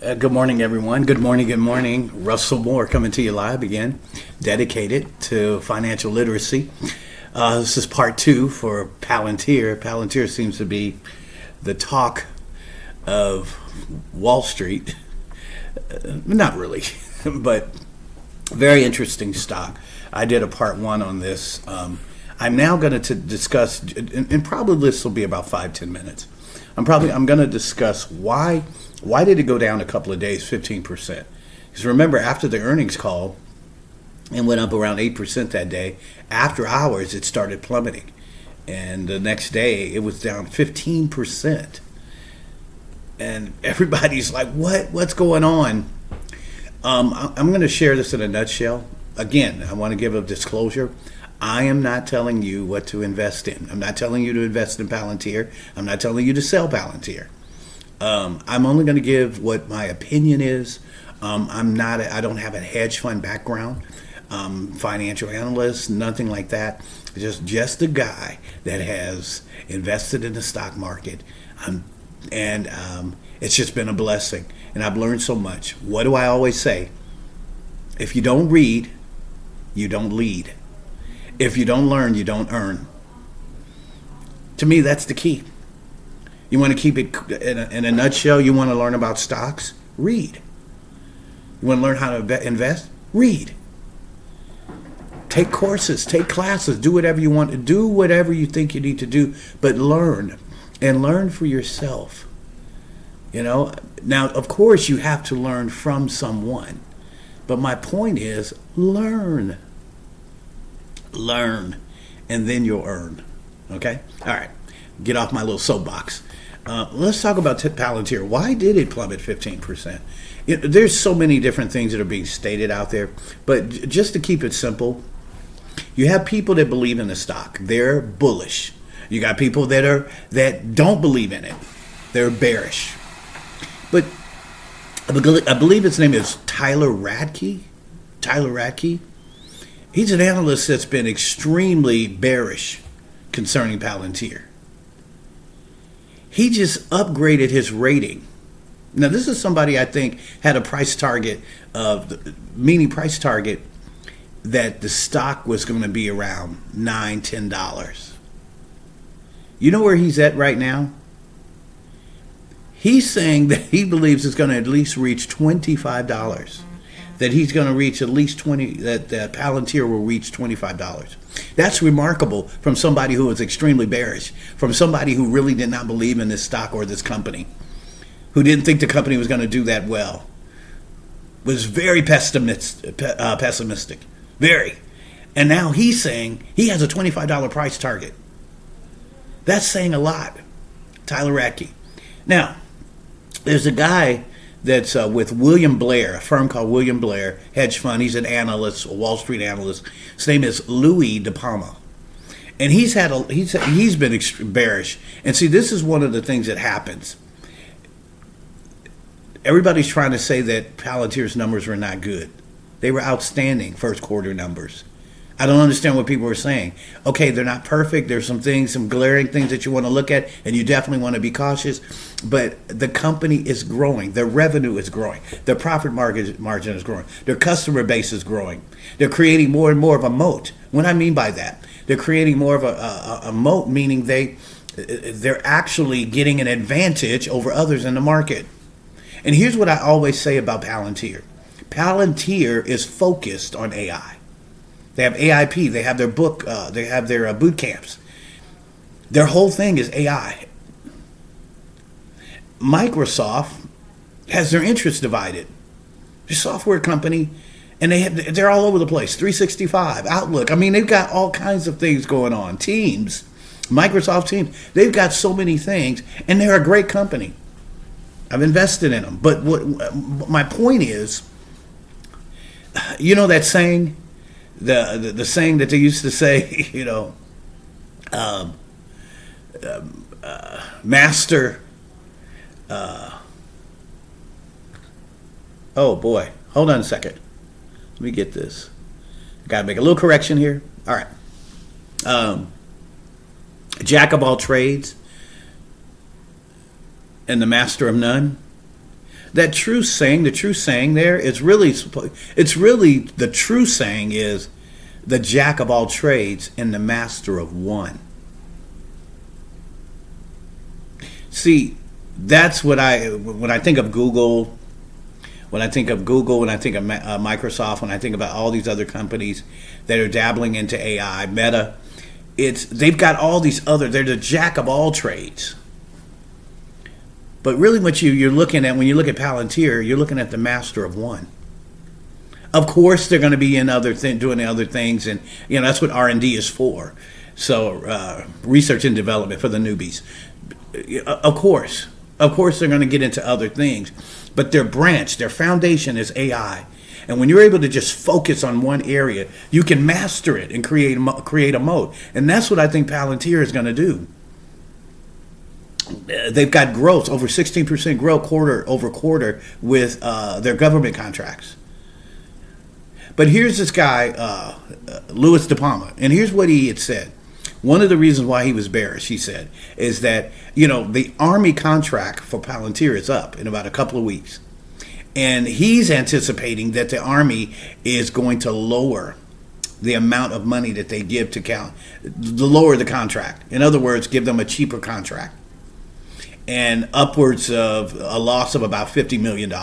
Good morning, everyone. Good morning, good morning. Russell Moore coming to you live again, dedicated to financial literacy. This is part two for Palantir. Palantir seems to be the talk of Wall Street. Not really, but very interesting stock. I did a part one on this. I'm now going to discuss, and probably this will be about 5-10 minutes. I'm going to discuss why did it go down a couple of days, 15%? Because remember, after the earnings call, it went up around 8% that day. After hours, it started plummeting, and the next day it was down 15%. And everybody's like, What's going on? I'm going to share this in a nutshell. Again, I want to give a disclosure. I am not telling you what to invest in. I'm not telling you to invest in Palantir. I'm not telling you to sell Palantir. I'm only going to give what my opinion is. I don't have a hedge fund background, financial analyst, nothing like that. Just a guy that has invested in the stock market, and it's just been a blessing. And I've learned so much. What do I always say? If you don't read, you don't lead. If you don't learn, you don't earn. To me, that's the key. You want to keep it in a nutshell, you want to learn about stocks? Read. You want to learn how to invest? Read. Take courses, take classes, do whatever you want to do, whatever you think you need to do, but learn, and learn for yourself. Now, of course, you have to learn from someone, but my point is learn, and then you'll earn. Okay? All right. Get off my little soapbox. Let's talk about Palantir. Why did it plummet 15%? There's so many different things that are being stated out there, but just to keep it simple, you have people that believe in the stock. They're bullish. You got people that don't believe in it. They're bearish. But I believe his name is Tyler Radke. He's an analyst that's been extremely bearish concerning Palantir. He just upgraded his rating. Now, this is somebody I think had a price target that the stock was going to be around $9-10. You know where he's at right now? He's saying that he believes it's going to at least reach $25. That he's going to reach at least that Palantir will reach $25. That's remarkable from somebody who was extremely bearish, from somebody who really did not believe in this stock or this company, who didn't think the company was going to do that well, was very pessimistic, very. And now he's saying he has a $25 price target. That's saying a lot. Tyler Radke. Now, there's a guy that's with William Blair, a firm called William Blair, hedge fund. He's an analyst, a Wall Street analyst. His name is Louis De Palma. And he's been bearish. And see, this is one of the things that happens. Everybody's trying to say that Palantir's numbers were not good. They were outstanding first quarter numbers. I don't understand what people are saying. Okay, they're not perfect. There's some glaring things that you want to look at, and you definitely want to be cautious. But the company is growing. Their revenue is growing. Their profit margin is growing. Their customer base is growing. They're creating more and more of a moat. What I mean by that, they're creating more of a moat, meaning they're actually getting an advantage over others in the market. And here's what I always say about Palantir. Palantir is focused on AI. They have AIP. They have their book. They have their boot camps. Their whole thing is AI. Microsoft has their interests divided. They're a software company, and they're all over the place. 365, Outlook. I mean, they've got all kinds of things going on. Teams, Microsoft Teams. They've got so many things, and they're a great company. I've invested in them. But my point is, that saying. The saying that they used to say, master. Oh boy, hold on a second. Let me get this. Got to make a little correction here. All right. Jack of all trades and the master of none. That true saying, the true saying there is really, it's really, the true saying is the jack of all trades and the master of one. See, that's what when I think of Google, when I think of Microsoft, when I think about all these other companies that are dabbling into AI, Meta, they've got all these they're the jack of all trades. But really what you're looking at, when you look at Palantir, you're looking at the master of one. Of course, they're going to be in doing other things, and that's what R&D is for. So research and development for the newbies. Of course, they're going to get into other things, but their foundation is AI. And when you're able to just focus on one area, you can master it and create a moat. And that's what I think Palantir is going to do. They've got growth, over 16% growth quarter over quarter with their government contracts. But here's this guy, Louis De Palma, and here's what he had said. One of the reasons why he was bearish, he said, is that, the Army contract for Palantir is up in about a couple of weeks. And he's anticipating that the Army is going to lower the amount of money that they give to lower the contract. In other words, give them a cheaper contract. And upwards of a loss of about $50 million.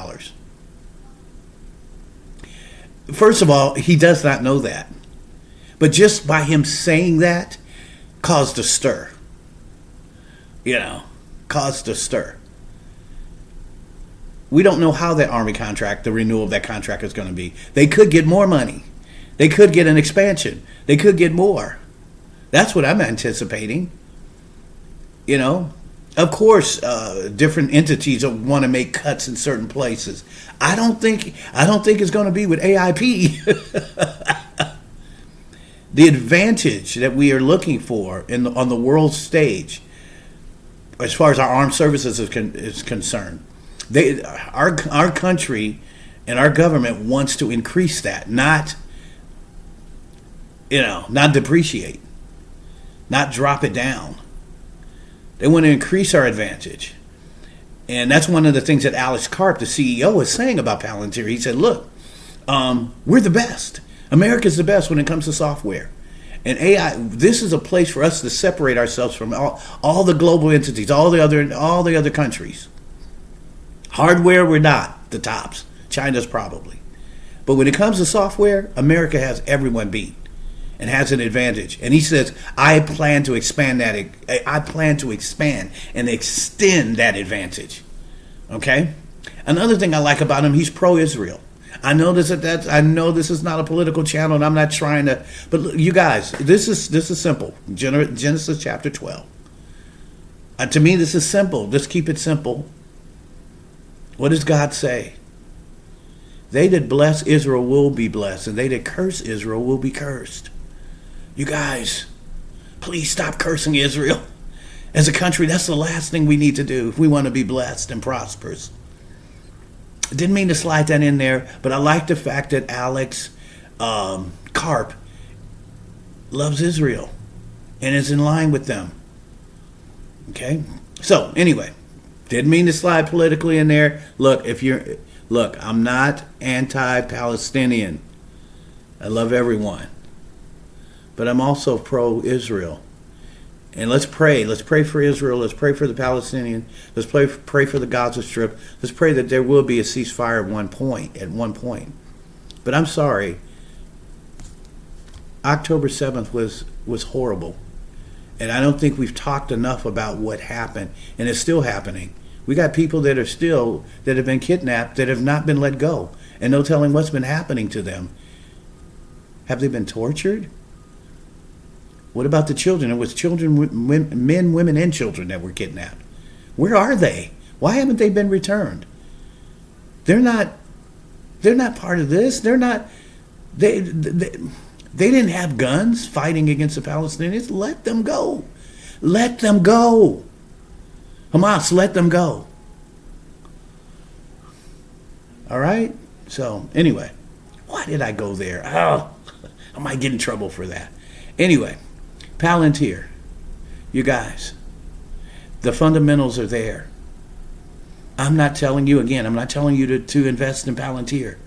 First of all, he does not know that. But just by him saying that, caused a stir. Caused a stir. We don't know how that Army contract, the renewal of that contract is going to be. They could get more money. They could get an expansion. They could get more. That's what I'm anticipating. Of course, different entities want to make cuts in certain places. I don't think it's going to be with AIP. The advantage that we are looking for on the world stage, as far as our armed services is concerned, our country and our government wants to increase that, not depreciate, not drop it down. They want to increase our advantage. And that's one of the things that Alex Karp, the CEO, is saying about Palantir. He said, look, we're the best. America's the best when it comes to software. And AI, this is a place for us to separate ourselves from all the global entities, all the other countries. Hardware, we're not the tops. China's probably. But when it comes to software, America has everyone beat and has an advantage. And he says, I plan to expand and extend that advantage. Okay? Another thing I like about him, he's pro-Israel. I know this is not a political channel, and I'm not trying to. But look, you guys, this is simple. Genesis chapter 12. To me, this is simple. Just keep it simple. What does God say? They that bless Israel will be blessed, and they that curse Israel will be cursed. You guys, please stop cursing Israel. As a country, that's the last thing we need to do if we want to be blessed and prosperous. Didn't mean to slide that in there, but I like the fact that Alex Karp loves Israel and is in line with them. Okay? So, anyway, didn't mean to slide politically in there. Look, I'm not anti-Palestinian. I love everyone. But I'm also pro-Israel. And let's pray. Let's pray for Israel. Let's pray for the Palestinians. Let's pray for the Gaza Strip. Let's pray that there will be a ceasefire at one point. But I'm sorry. October 7th was horrible. And I don't think we've talked enough about what happened. And it's still happening. We got people that have been kidnapped, that have not been let go. And no telling what's been happening to them. Have they been tortured? What about the children? It was children, men, women, and children that were kidnapped. Where are they? Why haven't they been returned? They're not part of this. They didn't have guns fighting against the Palestinians. Let them go. Let them go. Hamas, let them go. All right? So, anyway, why did I go there? Oh, I might get in trouble for that. Anyway, Palantir, you guys, the fundamentals are there. I'm not telling you again. I'm not telling you to invest in Palantir.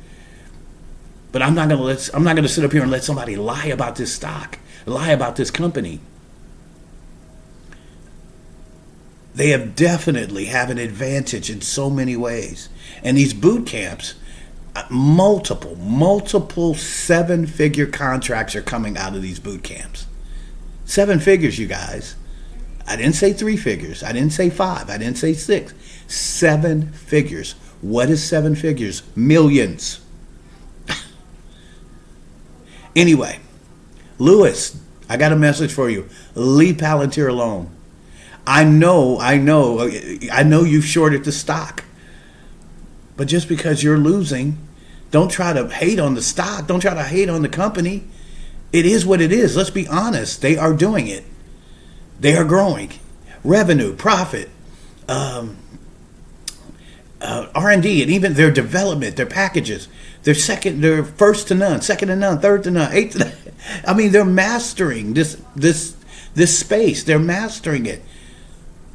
But I'm not going to sit up here and let somebody lie about this stock, lie about this company. They have definitely have an advantage in so many ways. And these boot camps, multiple seven-figure contracts are coming out of these boot camps. 7 figures, you guys. I didn't say 3 figures. I didn't say 5. I didn't say 6. 7 figures. What is 7 figures? Millions. Anyway, Lewis, I got a message for you. Leave Palantir alone. I know you've shorted the stock. But just because you're losing, don't try to hate on the stock. Don't try to hate on the company. It is what it is. Let's be honest. They are doing it. They are growing. Revenue, profit, R&D, and even their development, their packages. They're first to none, second to none, third to none, eighth to none. I mean, they're mastering this space. They're mastering it.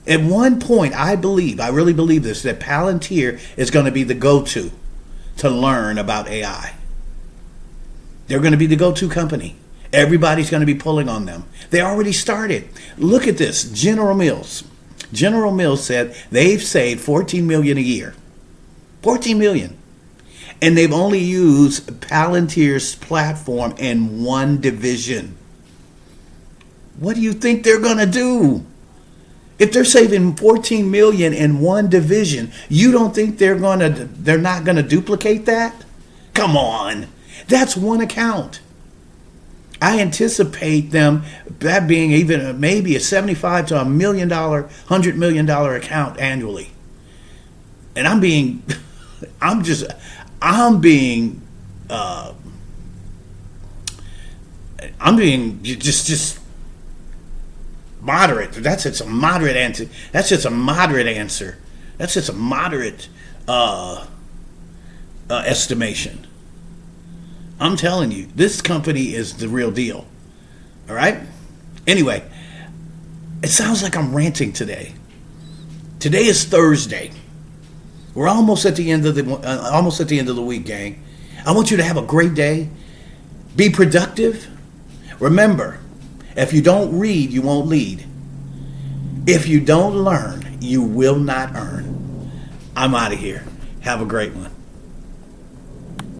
At one point, I really believe this, that Palantir is going to be the go-to to learn about AI. They're going to be the go-to company. Everybody's going to be pulling on them. They already started. Look at this. General Mills. General Mills said they've saved $14 million a year. $14 million. And they've only used Palantir's platform in one division. What do you think they're going to do? If they're saving $14 million in one division, you don't think they're not going to duplicate that? Come on. That's one account. I anticipate them that being even maybe a $75 to $1 million, $100 million account annually. And I'm being just moderate. That's just a moderate answer. That's just a moderate answer. That's just a moderate estimation. I'm telling you, this company is the real deal. All right? Anyway, it sounds like I'm ranting today. Today is Thursday. We're almost at the end of the week, gang. I want you to have a great day. Be productive. Remember, if you don't read, you won't lead. If you don't learn, you will not earn. I'm out of here. Have a great one.